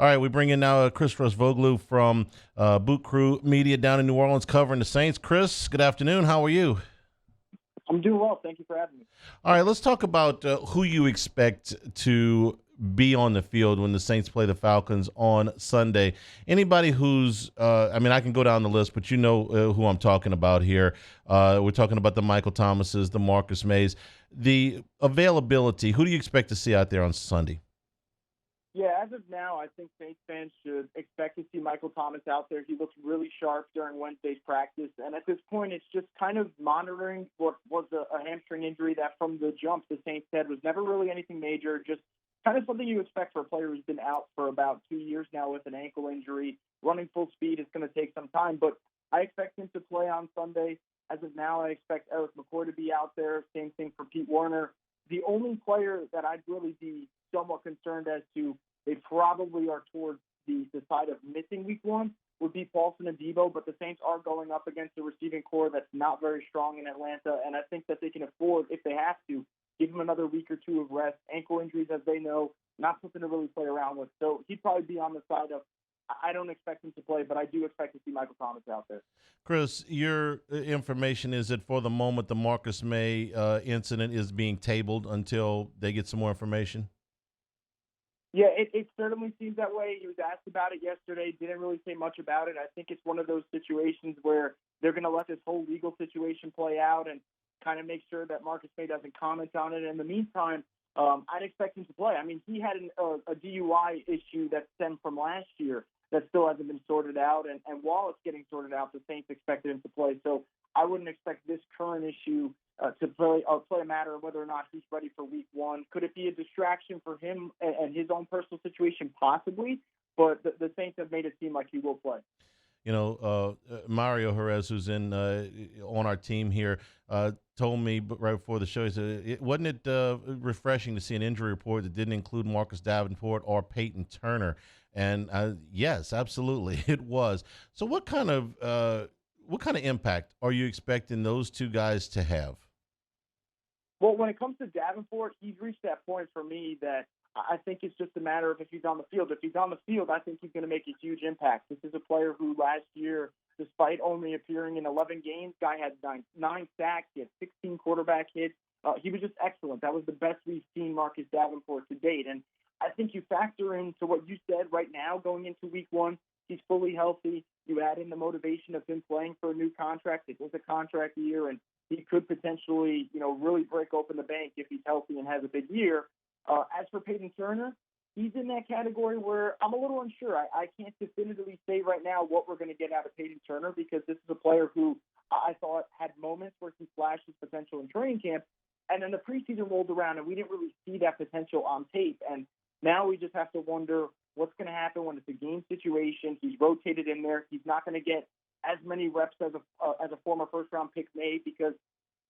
All right, we bring in now Chris Rosvoglou from Boot Crew Media down in New Orleans covering the Saints. Chris, good afternoon. How are you? I'm doing well. Thank you for having me. All right, let's talk about who you expect to be on the field when the Saints play the Falcons on Sunday. Anybody I can go down the list, but you know who I'm talking about here. We're talking about the Michael Thomases, the Marcus Mays. The availability, who do you expect to see out there on Sunday? Yeah, as of now, I think Saints fans should expect to see Michael Thomas out there. He looked really sharp during Wednesday's practice, and at this point, it's just kind of monitoring what was a hamstring injury that from the jump the Saints said was never really anything major, just kind of something you expect for a player who's been out for about 2 years now with an ankle injury. Running full speed is going to take some time, but I expect him to play on Sunday. As of now, I expect Eric McCoy to be out there. Same thing for Pete Werner. The only player that I'd really be somewhat concerned as to they probably are towards the side of missing week one would be Paulson and Debo, but the Saints are going up against a receiving core that's not very strong in Atlanta, and I think that they can afford, if they have to, give him another week or two of rest. Ankle injuries, as they know, not something to really play around with. So he'd probably be on the side of, I don't expect him to play, but I do expect to see Michael Thomas out there. Chris, your information is that for the moment the Marcus May incident is being tabled until they get some more information? Yeah, it certainly seems that way. He was asked about it yesterday, didn't really say much about it. I think it's one of those situations where they're going to let this whole legal situation play out and kind of make sure that Marcus May doesn't comment on it. In the meantime, I'd expect him to play. I mean, he had a DUI issue that stemmed from last year that still hasn't been sorted out. And while it's getting sorted out, the Saints expected him to play. So I wouldn't expect this current issue to play a matter of whether or not he's ready for week one. Could it be a distraction for him and his own personal situation? Possibly. But the Saints have made it seem like he will play. Mario Jerez, who's in on our team here, told me right before the show, he said, wasn't it refreshing to see an injury report that didn't include Marcus Davenport or Peyton Turner? And yes, absolutely, it was. So what kind of impact are you expecting those two guys to have? Well, when it comes to Davenport, he's reached that point for me that I think it's just a matter of if he's on the field. If he's on the field, I think he's going to make a huge impact. This is a player who last year, despite only appearing in 11 games, guy had nine sacks, he had 16 quarterback hits. He was just excellent. That was the best we've seen Marcus Davenport to date. And I think you factor into what you said right now going into week one. He's fully healthy. You add in the motivation of him playing for a new contract. It was a contract year, and he could potentially, really break open the bank if he's healthy and has a big year. As for Peyton Turner, he's in that category where I'm a little unsure. I can't definitively say right now what we're going to get out of Peyton Turner because this is a player who I thought had moments where he flashed his potential in training camp, and then the preseason rolled around and we didn't really see that potential on tape. And now we just have to wonder what's going to happen when it's a game situation. He's rotated in there. He's not going to get as many reps as a former first-round pick may because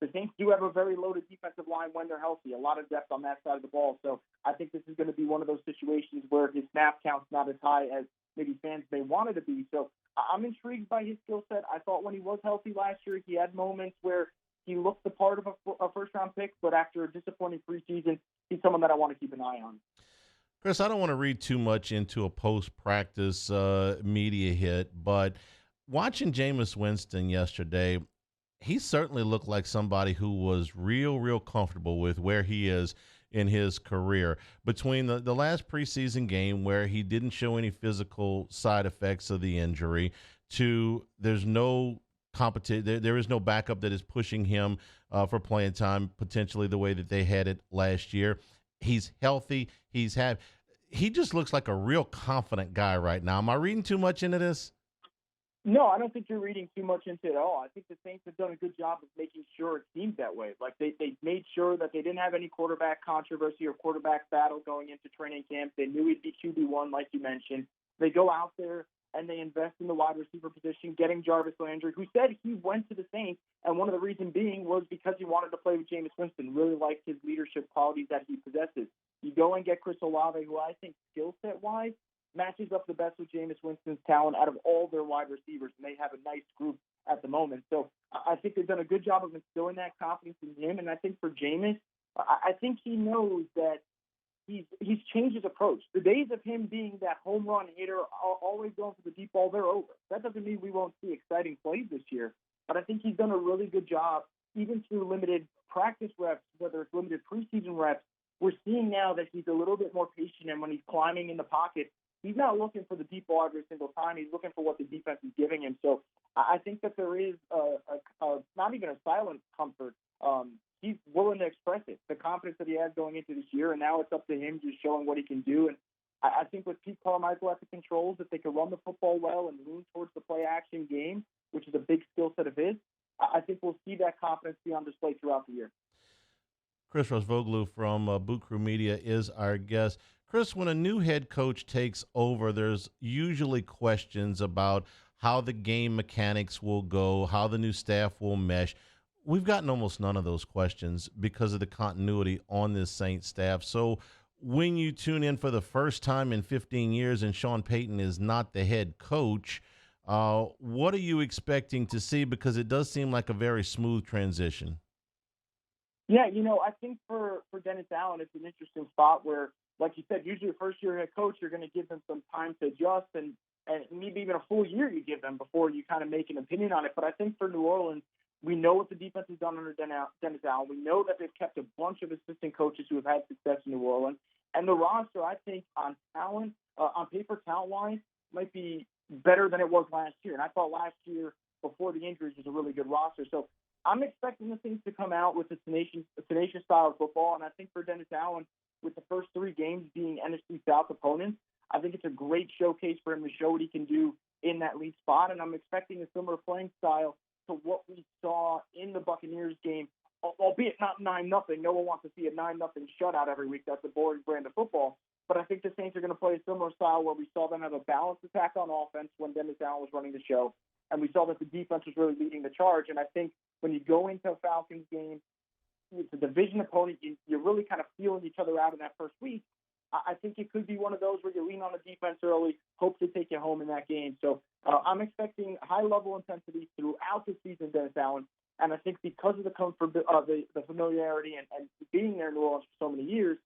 the Saints do have a very loaded defensive line when they're healthy, a lot of depth on that side of the ball. So I think this is going to be one of those situations where his snap count's not as high as maybe fans may want it to be. So I'm intrigued by his skill set. I thought when he was healthy last year, he had moments where he looked the part of a first-round pick, but after a disappointing preseason, he's someone that I want to keep an eye on. Chris, I don't want to read too much into a post-practice media hit, but watching Jameis Winston yesterday, he certainly looked like somebody who was real comfortable with where he is in his career. Between the last preseason game where he didn't show any physical side effects of the injury to there's no competition, there is no backup that is pushing him for playing time potentially the way that they had it last year. He's healthy. He just looks like a real confident guy right now. Am I reading too much into this? No, I don't think you're reading too much into it at all. I think the Saints have done a good job of making sure it seems that way. Like they made sure that they didn't have any quarterback controversy or quarterback battle going into training camp. They knew he'd be QB1, like you mentioned. They go out there and they invest in the wide receiver position, getting Jarvis Landry, who said he went to the Saints, and one of the reasons being was because he wanted to play with Jameis Winston, really liked his leadership qualities that he possesses. You go and get Chris Olave, who I think skill set-wise matches up the best with Jameis Winston's talent out of all their wide receivers, and they have a nice group at the moment. So I think they've done a good job of instilling that confidence in him, and I think for Jameis, I think he knows that he's changed his approach. The days of him being that home run hitter, always going for the deep ball, they're over. That doesn't mean we won't see exciting plays this year, but I think he's done a really good job, even through limited practice reps, whether it's limited preseason reps. We're seeing now that he's a little bit more patient, and when he's climbing in the pocket, he's not looking for the deep ball every single time. He's looking for what the defense is giving him. So I think that there is not even a silent comfort. He's willing to express it, the confidence that he has going into this year, and now it's up to him just showing what he can do. And I think with Pete Carmichael at the controls, if they can run the football well and lean towards the play-action game, which is a big skill set of his, I think we'll see that confidence be on display throughout the year. Chris Rosvoglou from Boot Crew Media is our guest. Chris, when a new head coach takes over, there's usually questions about how the game mechanics will go, how the new staff will mesh. We've gotten almost none of those questions because of the continuity on this Saints staff. So when you tune in for the first time in 15 years and Sean Payton is not the head coach, what are you expecting to see? Because it does seem like a very smooth transition. Yeah, I think for Dennis Allen, it's an interesting spot where, like you said, usually a first-year head coach, you're going to give them some time to adjust, and maybe even a full year you give them before you kind of make an opinion on it. But I think for New Orleans, we know what the defense has done under Dennis Allen. We know that they've kept a bunch of assistant coaches who have had success in New Orleans. And the roster, I think, on talent, on paper, talent-wise, might be better than it was last year. And I thought last year, before the injuries, was a really good roster. So I'm expecting the Saints to come out with a tenacious style of football. And I think for Dennis Allen, with the first 3 games being NFC South opponents, I think it's a great showcase for him to show what he can do in that lead spot. And I'm expecting a similar playing style to what we saw in the Buccaneers game, albeit not 9-0. No one wants to see a 9-0 shutout every week. That's a boring brand of football. But I think the Saints are going to play a similar style where we saw them have a balanced attack on offense when Dennis Allen was running the show. And we saw that the defense was really leading the charge. And I think when you go into a Falcons game, it's a division opponent, you're really kind of feeling each other out in that first week. I think it could be one of those where you lean on the defense early, hope to take you home in that game. So I'm expecting high-level intensity throughout the season, Dennis Allen. And I think because of the comfort, the familiarity and being there in New Orleans for so many years,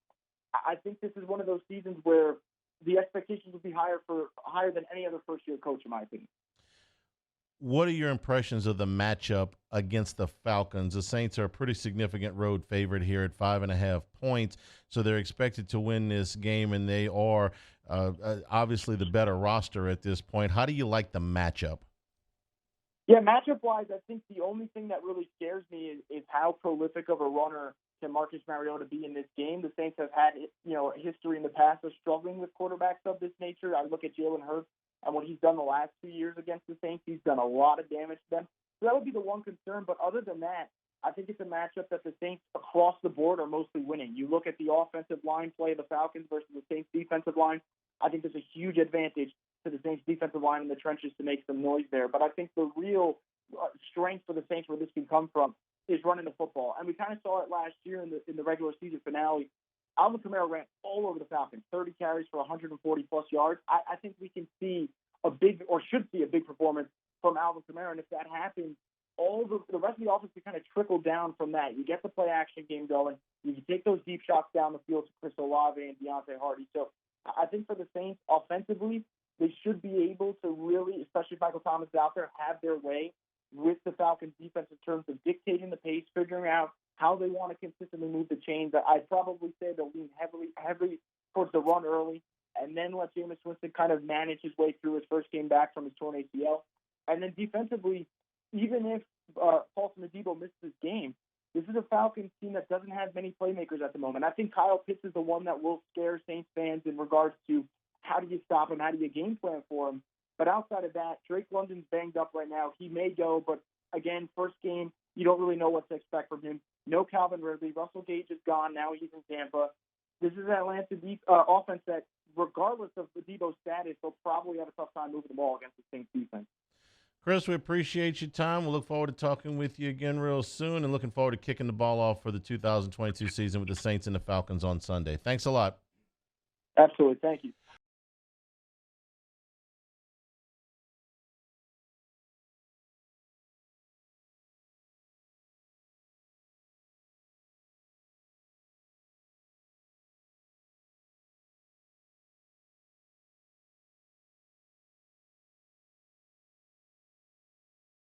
I think this is one of those seasons where the expectations will be higher than any other first-year coach, in my opinion. What are your impressions of the matchup against the Falcons? The Saints are a pretty significant road favorite here at 5.5 points, so they're expected to win this game, and they are obviously the better roster at this point. How do you like the matchup? Yeah, matchup-wise, I think the only thing that really scares me is how prolific of a runner can Marcus Mariota be in this game. The Saints have had a history in the past of struggling with quarterbacks of this nature. I look at Jalen Hurts and what he's done the last 2 years against the Saints. He's done a lot of damage to them. So that would be the one concern. But other than that, I think it's a matchup that the Saints across the board are mostly winning. You look at the offensive line play of the Falcons versus the Saints defensive line. I think there's a huge advantage to the Saints defensive line in the trenches to make some noise there. But I think the real strength for the Saints, where this can come from, is running the football. And we kind of saw it last year in the regular season finale. Alvin Kamara ran all over the Falcons, 30 carries for 140-plus yards. I think we can see should see a big performance from Alvin Kamara. And if that happens, all the rest of the offense can kind of trickle down from that. You get the play-action game going. You can take those deep shots down the field to Chris Olave and Deontay Hardy. So I think for the Saints, offensively, they should be able to really, especially if Michael Thomas is out there, have their way with the Falcons defense in terms of dictating the pace, figuring out how they want to consistently move the chains. I'd probably say they'll lean heavily towards the run early and then let Jameis Winston kind of manage his way through his first game back from his torn ACL. And then defensively, even if Paulson Adebo misses this game, this is a Falcons team that doesn't have many playmakers at the moment. I think Kyle Pitts is the one that will scare Saints fans in regards to how do you stop him, how do you game plan for him. But outside of that, Drake London's banged up right now. He may go, but again, first game, you don't really know what to expect from him. No Calvin Ridley. Russell Gage is gone. Now he's in Tampa. This is an Atlanta offense that, regardless of the Debo status, they'll probably have a tough time moving the ball against the Saints defense. Chris, we appreciate your time. We'll look forward to talking with you again real soon and looking forward to kicking the ball off for the 2022 season with the Saints and the Falcons on Sunday. Thanks a lot. Absolutely. Thank you.